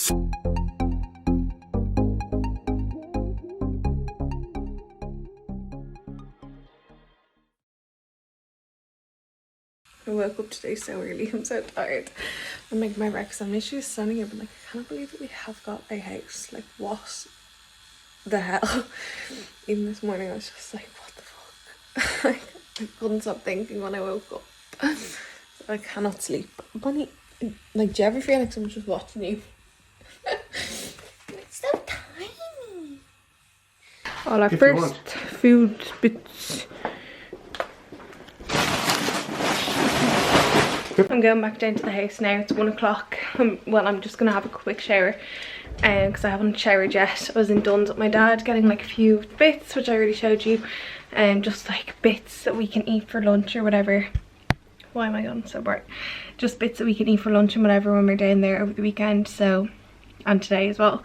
I woke up today so early, I'm so tired. I'm making my breakfast. I'm literally standing here, but like, I can't believe that we have got a house. Like, what the hell? Even this morning, I was just like, what the fuck? Like, I couldn't stop thinking when I woke up. I cannot sleep. Bunny, like, do you ever feel like someone's just watching you? It's so tiny. All our first food bits. I'm going back down to the house now. It's 1 o'clock. Well, I'm just gonna have a quick shower because I haven't showered yet. I was in Dunn's with my dad getting like a few bits, which I already showed you, and just like bits that we can eat for lunch or whatever. Why am I going so bright? Just bits that we can eat for lunch and whatever when we're down there over the weekend. So, and today as well.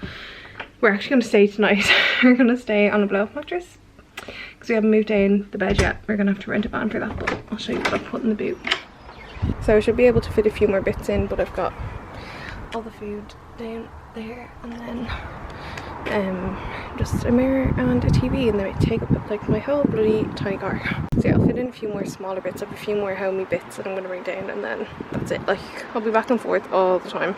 We're actually going to stay tonight. We're going to stay on a blow-up mattress because we haven't moved down the bed yet. We're going to have to rent a van for that, but I'll show you what I've put in the boot. So I should be able to fit a few more bits in, but I've got all the food down there, and then just a mirror and a TV, and they take up like my whole bloody tiny car. So yeah, I'll fit in a few more smaller bits. I have a few more homey bits that I'm going to bring down, and then that's it. Like, I'll be back and forth all the time.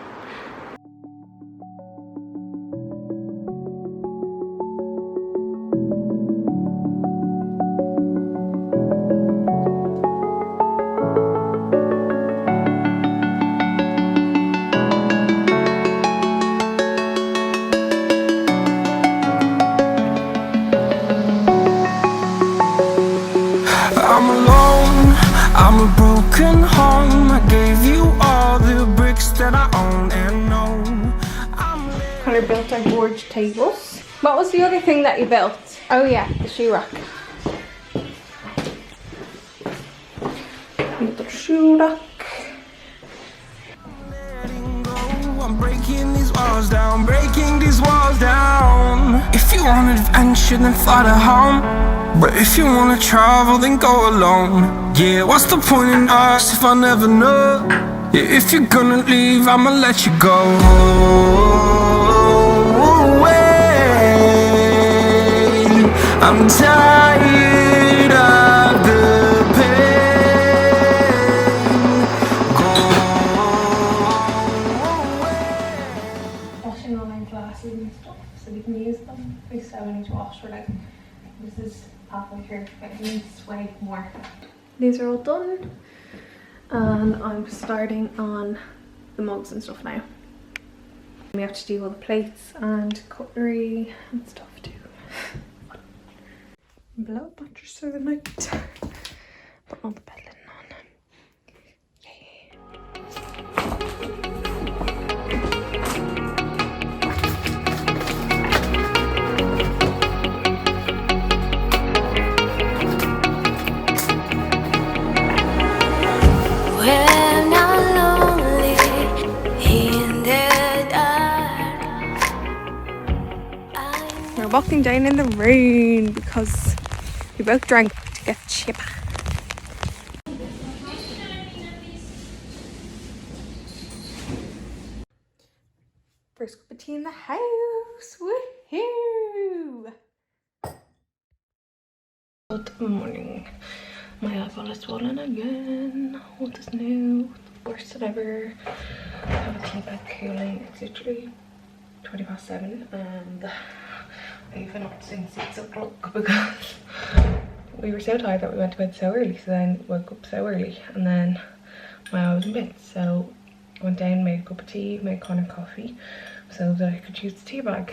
I'm a broken home. I gave you all the bricks that I own and know. Connor built our board tables. What was the other thing that you built? Oh yeah, the shoe rack. Little shoe rack. I'm breaking these walls down, breaking these walls down. If you want adventure, then fly to home. But if you wanna travel, then go alone. Yeah, what's the point in us if I never know? Yeah, if you're gonna leave, I'ma let you go away. I'm tired of the pain. Go away. Washing all my glasses and stuff so we can use them. We still need to wash for like, this is halfway through, but it needs way more. These are all done, and I'm starting on the mugs and stuff now. We have to do all the plates and cutlery and stuff too. Blow mattress for the night. Put all the bed linen on. Yay. When I'm lonely in the dark. We're walking down in the rain because we both drank to get chipper. First cup of tea in the house. Woohoo! Good morning. My eyeball is swollen again. What is new? Worst than ever. I have a tea bag cooling. It's literally 7:20 and I've been up since 6 o'clock because we were so tired that we went to bed so early, so then woke up so early, and then my eye was in bits, so I went down, made a cup of tea, made Connor coffee so that I could use the tea bag.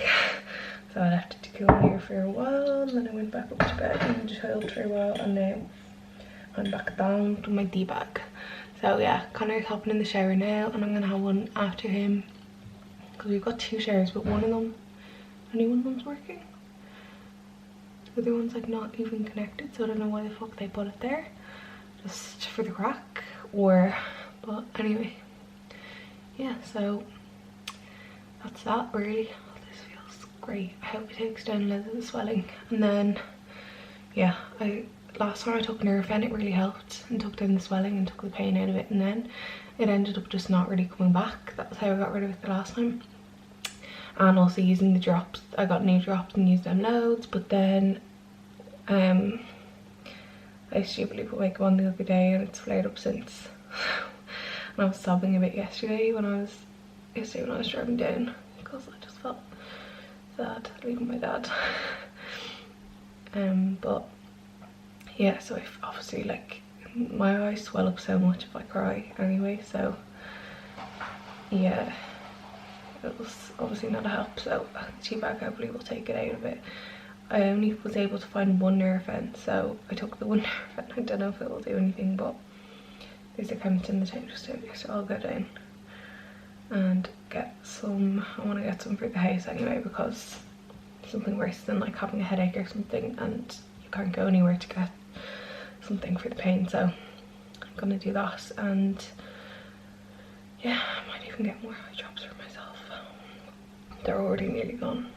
So I left it to cool here for a while, and then I went back up to bed and chilled for a while, and now I'm back down to my tea bag. So yeah, Connor's hopping in the shower now, and I'm gonna have one after him because we've got 2 showers, but one of them, only one of them's working. The other one's like not even connected, so I don't know why the fuck they put it there, just for the crack, or, but anyway, yeah, so that's that really. Oh, this feels great. I hope it takes down loads of the swelling. And then yeah, last time I took Nurofen, it really helped and took down the swelling and took the pain out of it, and then it ended up just not really coming back. That was how I got rid of it the last time. and also using the drops. I got new drops and used them loads, but then I stupidly put makeup on the other day and it's flared up since. And I was sobbing a bit yesterday when I was driving down because I just felt sad leaving my dad. But yeah, so if obviously like my eyes swell up so much if I cry anyway, so yeah, it was obviously not a help. So the tea bag hopefully will take it out a bit. I only was able to find one Nurofen, so I took the one Nurofen. I don't know if it will do anything, but there's a chemist in the town just over here, so I'll go down and get some. I want to get some for the house anyway, because something worse than like having a headache or something and you can't go anywhere to get something for the pain. So I'm gonna do that, and yeah, I might even get more eye drops for myself. They're already nearly gone,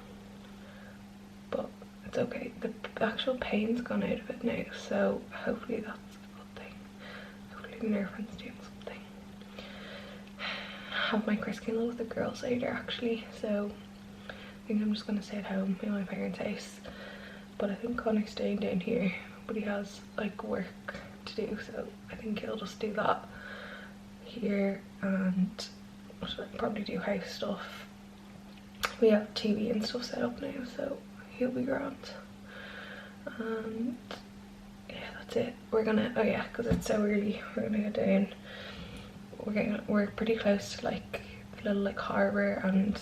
but it's okay. The actual pain's gone out of it now, so hopefully that's a good thing. Hopefully the Nurofen doing something. I have my Chris Kindle with the girls later actually, so I think I'm just gonna stay at home in my parents' house. But I think Connor's staying down here, but he has like work to do, so I think he'll just do that here, and I'll probably do house stuff. We have TV and stuff set up now, so he'll be grand. And yeah, that's it. We're gonna, oh yeah, because it's so early, we're gonna go down. We're pretty close to like the little like harbour and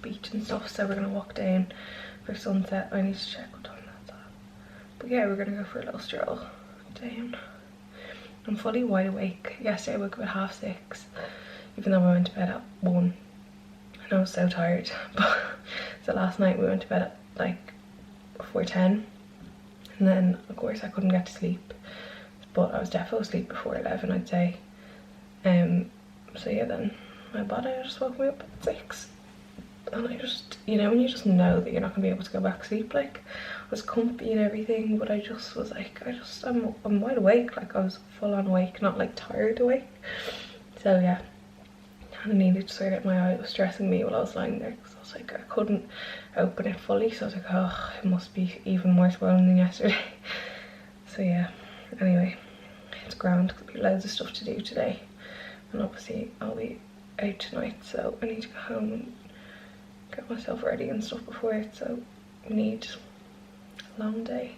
beach and stuff, so we're gonna walk down for sunset. I need to check what time that's at, but yeah, we're gonna go for a little stroll down. I'm fully wide awake. Yesterday I woke up at 6:30, even though I went to bed at 1, and I was so tired. But so last night we went to bed at like 4:10, and then of course I couldn't get to sleep, but I was definitely asleep before 11, I'd say. So yeah, then my body just woke me up at 6, and I just, you know, when you just know that you're not gonna be able to go back to sleep, like I was comfy and everything, but I just was like, I'm wide awake, like I was full on awake, not like tired awake. So yeah, I needed to sort out my eye. It was stressing me while I was lying there, because I was like, I couldn't open it fully, so I was like, oh, it must be even more swollen than yesterday. So yeah, anyway, it's grand because there'll be loads of stuff to do today, and obviously I'll be out tonight, so I need to go home and get myself ready and stuff before it, so I need a long day.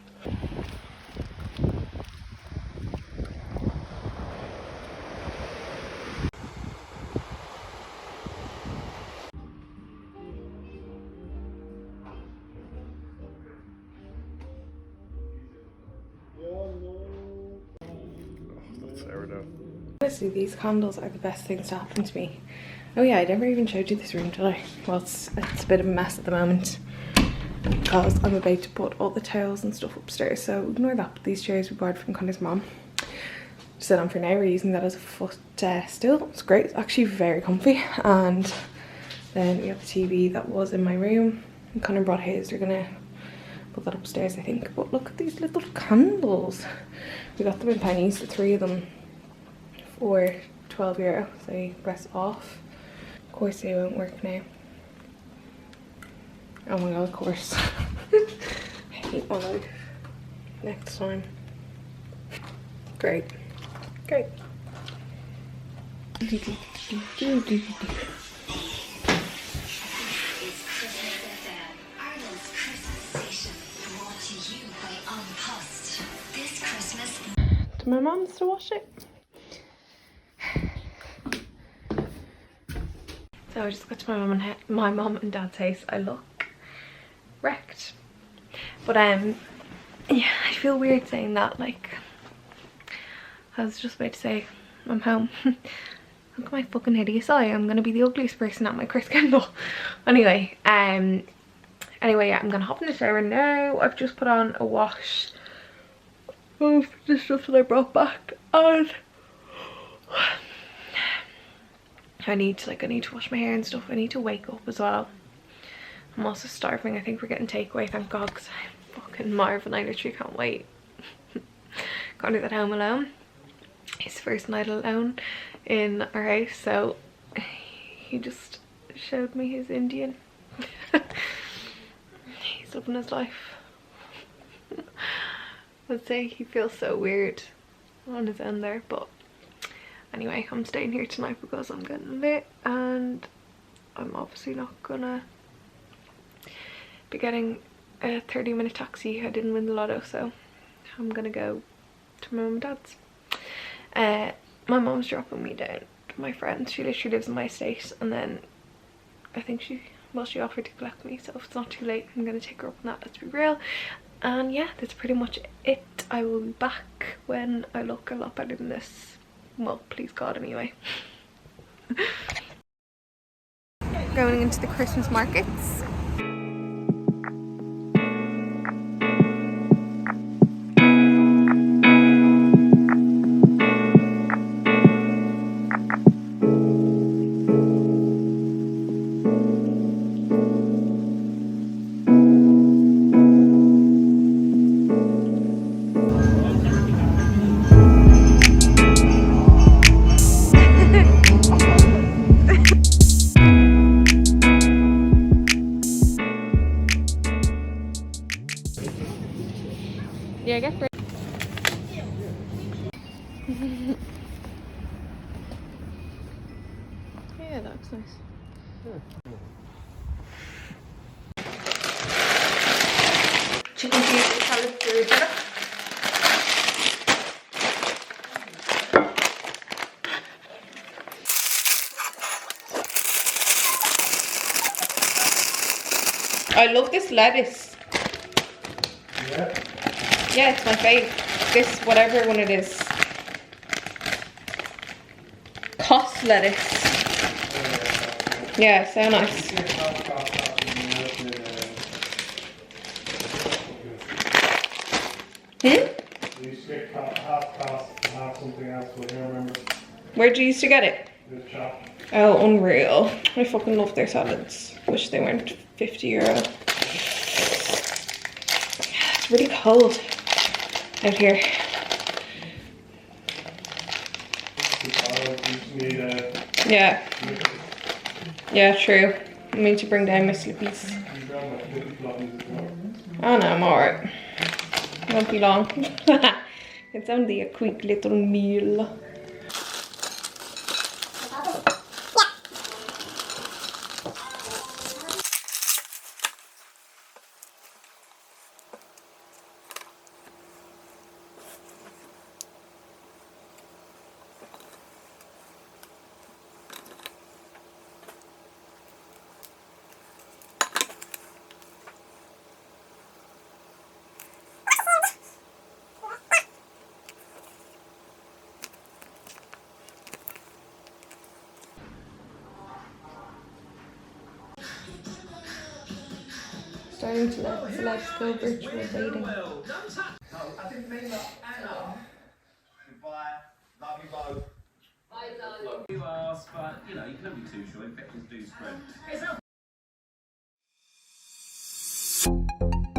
Honestly, these candles are the best things to happen to me. Oh yeah, I never even showed you this room, did I? Well, it's a bit of a mess at the moment because I'm about to put all the towels and stuff upstairs, so ignore that. But these chairs we borrowed from Connor's mom. Sit on for now. We're using that as a footstool. It's great. It's actually very comfy. And then we have the TV that was in my room. And Connor brought his. We're gonna put that upstairs, I think. But look at these little candles. We got them in pennies, the 3 of them, for €12. So you press off. Of course they won't work now. Oh my god, of course. I hate my life. Next time. Great. Great. Did my mum still wash it? So I just got to my mum and dad's house. I look wrecked, but yeah, I feel weird saying that. Like, I was just about to say I'm home. Look at my fucking hideous eye. I'm gonna be the ugliest person at my Chris Kindle. Anyway, yeah, I'm gonna hop in the shower now. I've just put on a wash of the stuff that I brought back, and I need to wash my hair and stuff. I need to wake up as well. I'm also starving. I think we're getting takeaway, thank god, because I'm fucking Marvin. I literally can't wait. Connor's at home alone. His first night alone in our house, so he just showed me his Indian He's living his life. I'd say he feels so weird on his end there, but anyway, I'm staying here tonight because I'm getting lit and I'm obviously not gonna be getting a 30-minute taxi. I didn't win the lotto, so I'm gonna go to my mum and dad's. My mum's dropping me down to my friend. She literally lives in my estate, and then I think she offered to collect me, so if it's not too late I'm gonna take her up on that, let's be real. And yeah, that's pretty much it. I will be back when I look a lot better than this. Well, please God, anyway. Going into the Christmas markets. Yeah, get ready. Yeah, that looks nice. Chicken Caesar salad for dinner. I love this lettuce. Yeah. Yeah, it's my fave. This, whatever one it is. Cost lettuce. Yeah, so nice. You used to get half cost and half something else, but I remember Where'd you used to get it? this shop. Oh, unreal. I fucking love their salads. Wish they weren't €50. It's really cold out here. Yeah. Yeah, true. I need to bring down my slippies. Oh no, I'm alright. Won't be long. It's only a quick little meal. Starting to let celebs go virtual dating. I didn't mean that, Anna. Goodbye. Love you both. Bye, darling. You ask, but you know, you can never be too sure. Infections do spread.